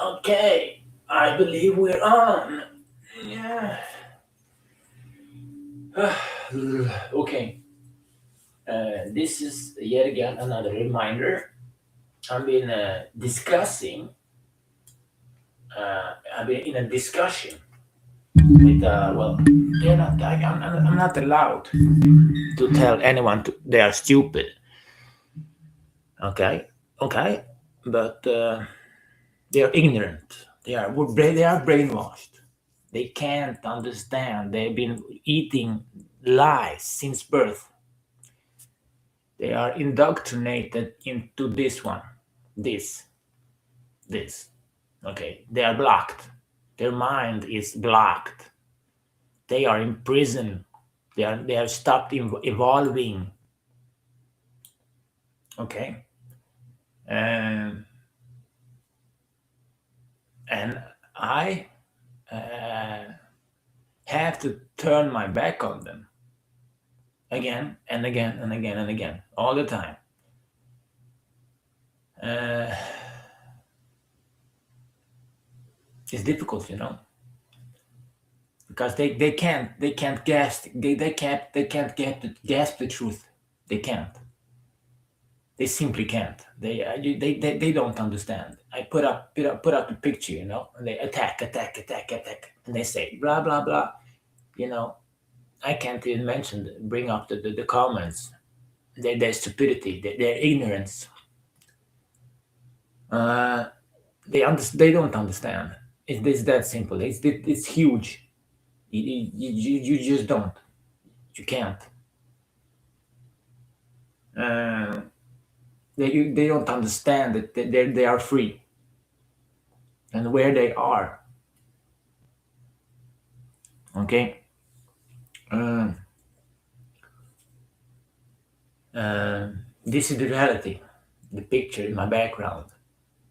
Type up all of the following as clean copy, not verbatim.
Okay, I believe we're on. Yeah. Okay. This is yet again another reminder. I've been discussing. I've been in a discussion with. Well, they're not. I'm not allowed to tell anyone they are stupid. Okay. Okay. But they are ignorant. They are brainwashed. They can't understand. They've been eating lies since birth. They are indoctrinated into this one, this, this. Okay, they are blocked. Their mind is blocked. They are in prison. They have stopped evolving. Okay, and and I have to turn my back on them again and again and again and again all the time. Uh, it's difficult, because they can't grasp the truth. They can't. They simply can't. They don't understand. I put up the picture, and they attack, and they say blah blah blah. You know, I can't even bring up the comments. Their stupidity, their ignorance. Uh, they don't understand. It's that simple. It's huge. You just don't. You can't. Uh, they don't understand that they are free and where they are. Okay. Uh, uh, this is the reality. The picture in my background.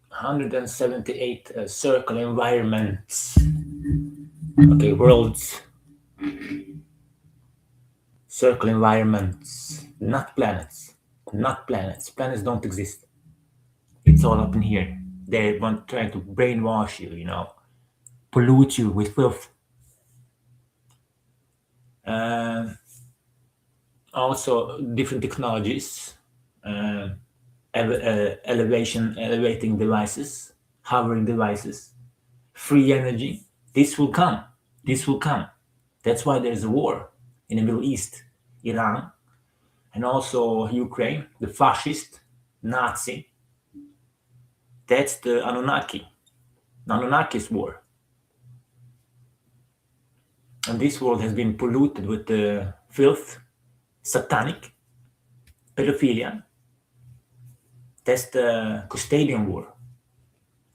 178 circle environments. Okay, worlds. Circle environments, not planets. Not planets. Planets don't exist. It's all up in here. They want trying to brainwash you, pollute you with filth. Uh, Also, different technologies, uh, elevating devices, hovering devices, free energy. This will come. This will come. That's why there's a war in the Middle East, Iran, and also Ukraine, the fascist, Nazi. That's the Anunnaki's war. And this world has been polluted with filth, satanic, pedophilia. That's the custodian war,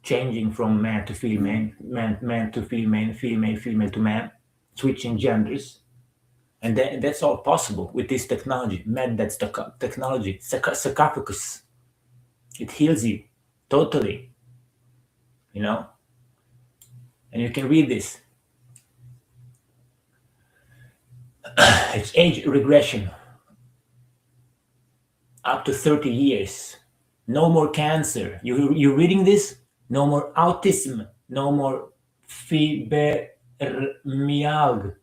changing from man to female, man to female, female to man, switching genders. And that's all possible with this technology. Man, that's the technology. Sarcophagus. It heals you totally, you know? And you can read this. It's age regression. Up to 30 years. No more cancer. You're reading this? No more autism. No more fibromyalgia.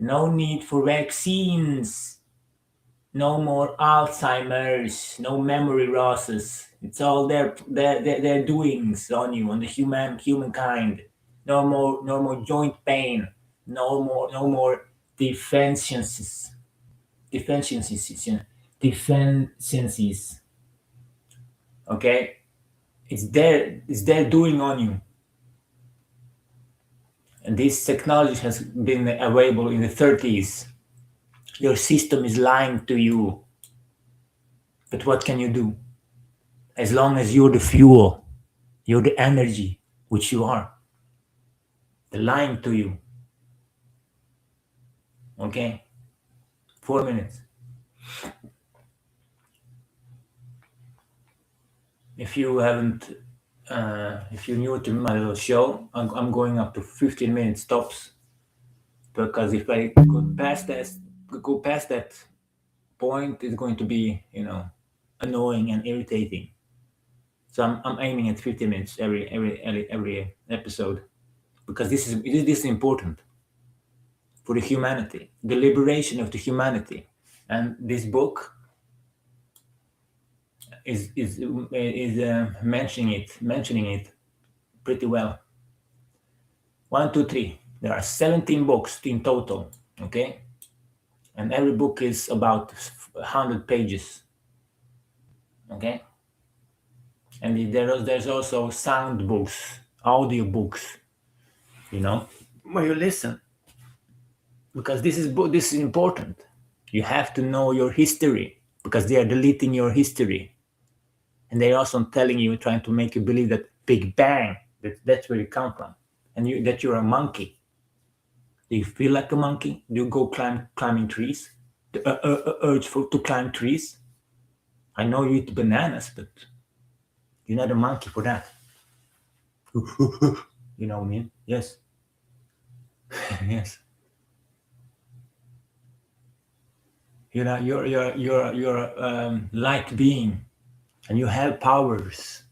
No need for vaccines. No more Alzheimer's. No memory losses. It's all their doings on you, on the humankind. No more joint pain. No more deficiencies. Deficiencies. Okay, it's there doing on you. And this technology has been available in the 30s. Your system is lying to you. But what can you do? As long as you're the fuel, you're the energy, which you are, they're lying to you. Okay? 4 minutes. If you haven't, if you're new to my little show, I'm going up to 15 minutes tops. Because if I go past that point, it's going to be, annoying and irritating. So I'm aiming at 50 minutes every episode, because this is important for the humanity, the liberation of the humanity. And this book is mentioning it pretty well. 1, 2, 3. There are 17 books in total. Okay, and every book is about 100 pages. Okay, and there's also sound books, audio books. Where you listen, because this is important. You have to know your history, because they are deleting your history, and they're also telling you, trying to make you believe that Big Bang, that's where you come from, and that you're a monkey. Do you feel like a monkey? Do you go climbing trees? The urge to climb trees? I know you eat bananas, but you're not a monkey for that. You know what I mean? Yes. Yes. You're light being, and you have powers.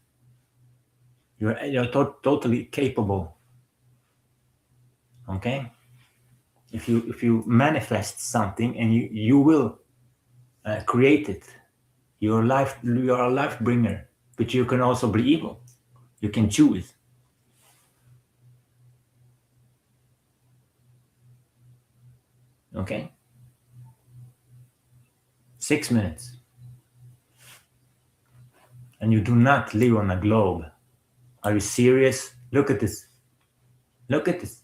You're totally capable. Okay. If you manifest something, and you will create it, you're a life bringer, but you can also be evil. You can choose. Okay. 6 minutes. And you do not live on a globe. Are you serious? Look at this. Look at this.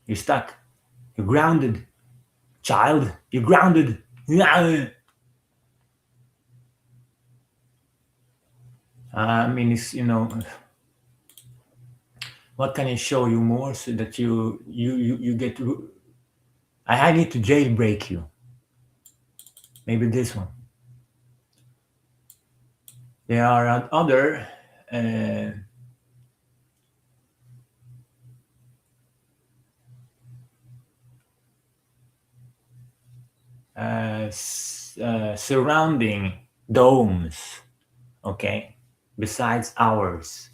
You're stuck. You're grounded. Child, you're grounded. I mean, it's, what can I show you more so that you get... I need to jailbreak you. Maybe this one. There are other surrounding domes, okay, besides ours.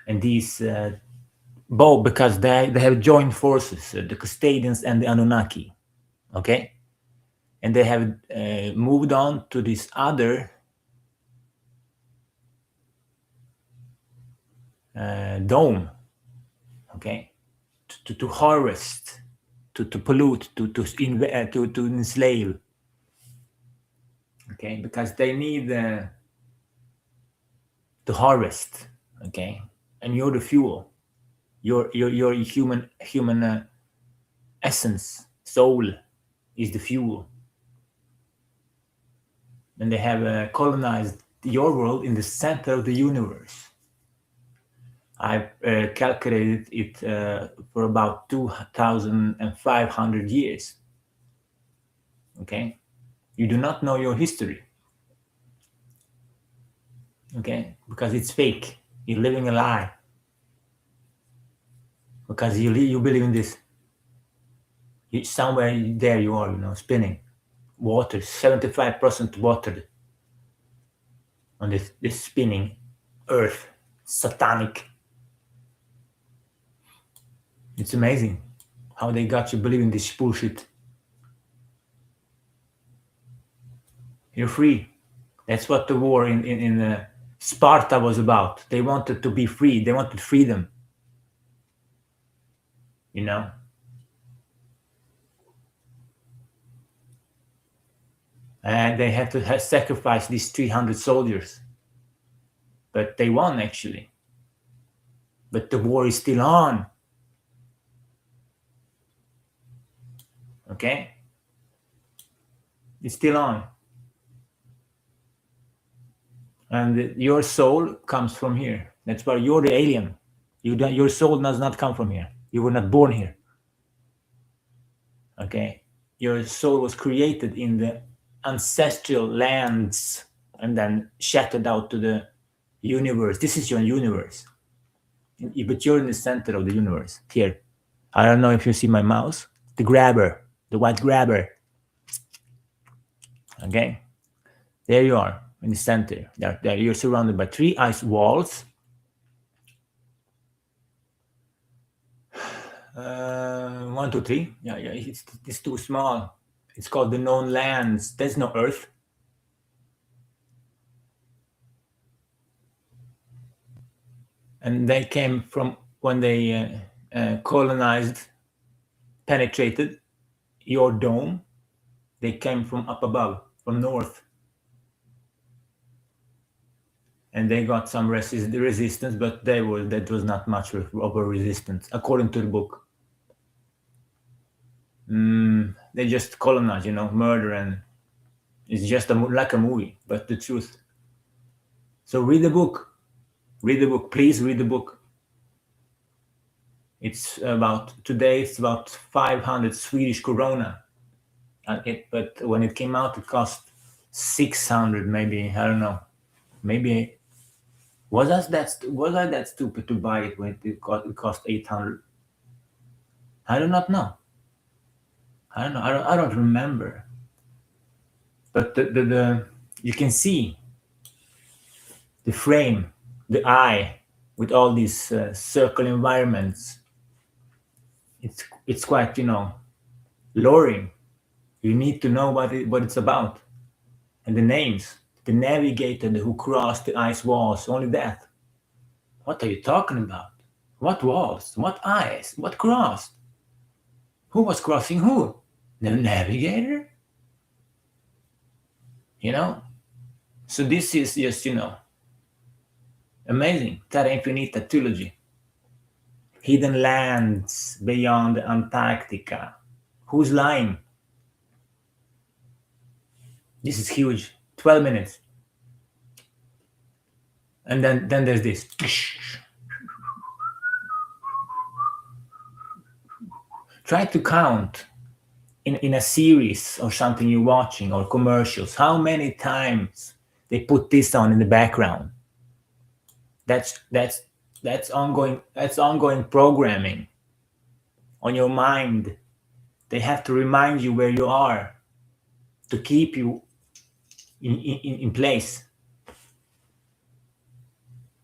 And these both, because they have joined forces, the Custodians and the Anunnaki, okay, and they have moved on to this other dome, okay, to harvest, to pollute, to enslave, okay, because they need to harvest, okay, and you're the fuel. Your human essence, soul, is the fuel, and they have colonized your world in the center of the universe. I've calculated it for about 2,500 years. Okay, you do not know your history. Okay, because it's fake. You're living a lie. Because you believe in this. Somewhere there you are, spinning. Water, 75% water on this spinning earth. Satanic. It's amazing how they got you believing this bullshit. You're free. That's what the war in Sparta was about. They wanted to be free. They wanted freedom. And they had to sacrifice these 300 soldiers. But they won, actually. But the war is still on. Okay? It's still on. And your soul comes from here. That's why you're the alien. Your soul does not come from here. You were not born here. Okay? Your soul was created in the ancestral lands and then shattered out to the universe. This is your universe. But you're in the center of the universe. Here. I don't know if you see my mouse. The grabber. The white grabber. Okay? There you are in the center. There you're surrounded by 3 ice walls. 1, 2, 3. Yeah, it's too small. It's called the known lands. There's no Earth. And they came from when they colonized, penetrated your dome. They came from up above, from north. And they got some resistance, but that was not much of a resistance, according to the book. They just colonize, murder, and it's just like a movie, but the truth. So read the book. Please read the book. It's about 500 Swedish krona. But when it came out, it cost 600, maybe. I don't know. Maybe was I that stupid to buy it when it cost 800? I do not know. I don't know. I don't remember. But the you can see the frame, the eye, with all these circle environments. It's quite luring. You need to know what it's about, and the names. The navigator who crossed the ice walls. Only that. What are you talking about? What walls? What ice? What crossed? Who was crossing who? The navigator? So this is just, amazing. Terra Infinita trilogy. Hidden lands beyond Antarctica. Who's lying? This is huge. 12 minutes. And then there's this. Try to count in a series or something you're watching, or commercials, how many times they put this on in the background. That's ongoing programming on your mind. They have to remind you where you are to keep you in place.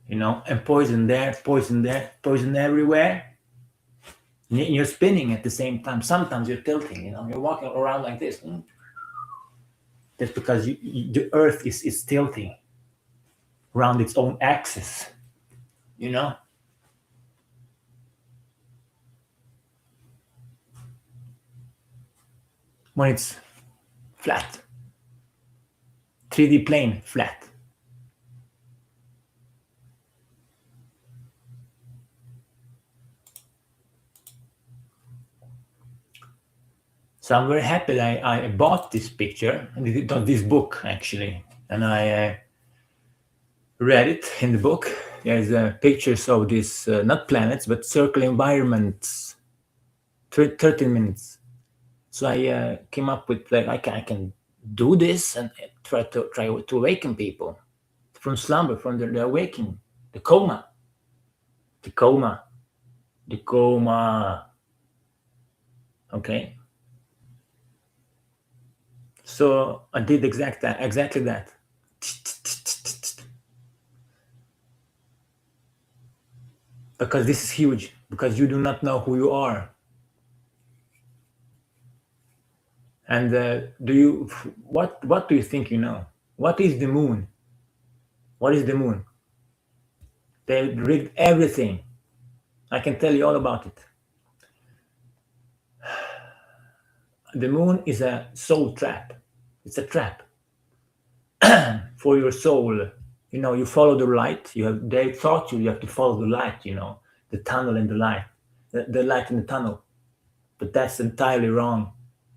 And poison there, poison everywhere. And you're spinning at the same time. Sometimes you're tilting, you're walking around like this. That's because the earth is tilting around its own axis, When it's flat, 3D plane flat. So I'm very happy that I bought this picture, this book actually, and I read it in the book. There's pictures of these, not planets, but circle environments, 13 minutes. So I came up with, like, I can do this and try to awaken people from slumber, from the awakening, the coma. Okay. So I did exactly that. Because this is huge, because you do not know who you are. And what do you think you know? What is the moon? What is the moon? They rigged everything. I can tell you all about it. The moon is a soul trap. It's a trap for your soul. You follow the light. They taught you have to follow the light. The tunnel and the light, the light in the tunnel. But that's entirely wrong.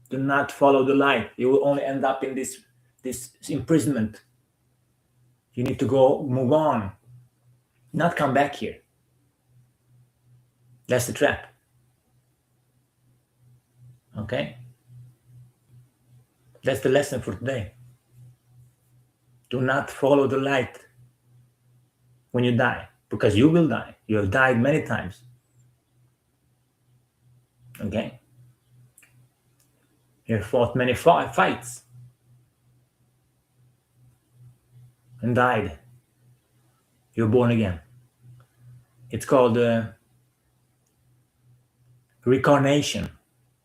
Do not follow the light. You will only end up in this imprisonment. You need to move on, not come back here. That's the trap. Okay? That's the lesson for today. Do not follow the light when you die, because you will die. You have died many times. Okay? You have fought many fights. and died. You're born again. It's called reincarnation.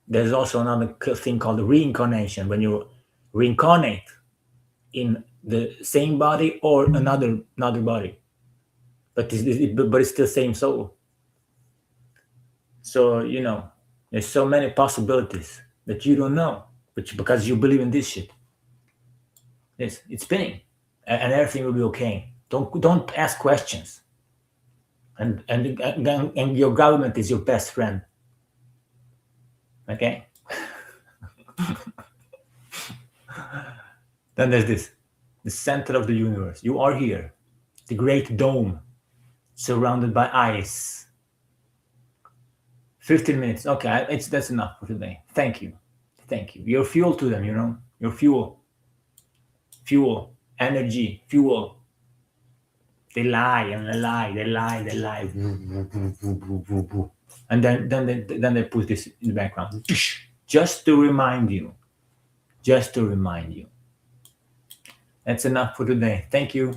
There's also another thing called reincarnation, when you reincarnate in the same body or another body, but it's still same soul. So there's so many possibilities that you don't know, but because you believe in this shit. Yes, it's spinning, and everything will be okay. Don't ask questions, and your government is your best friend. Okay. Then there's this, the center of the universe. You are here, the great dome, surrounded by ice. 15 minutes. Okay, that's enough for today. Thank you. You're fuel to them. You're fuel, energy, fuel. They lie and they lie. And then they put this in the background, just to remind you. That's enough for today. Thank you.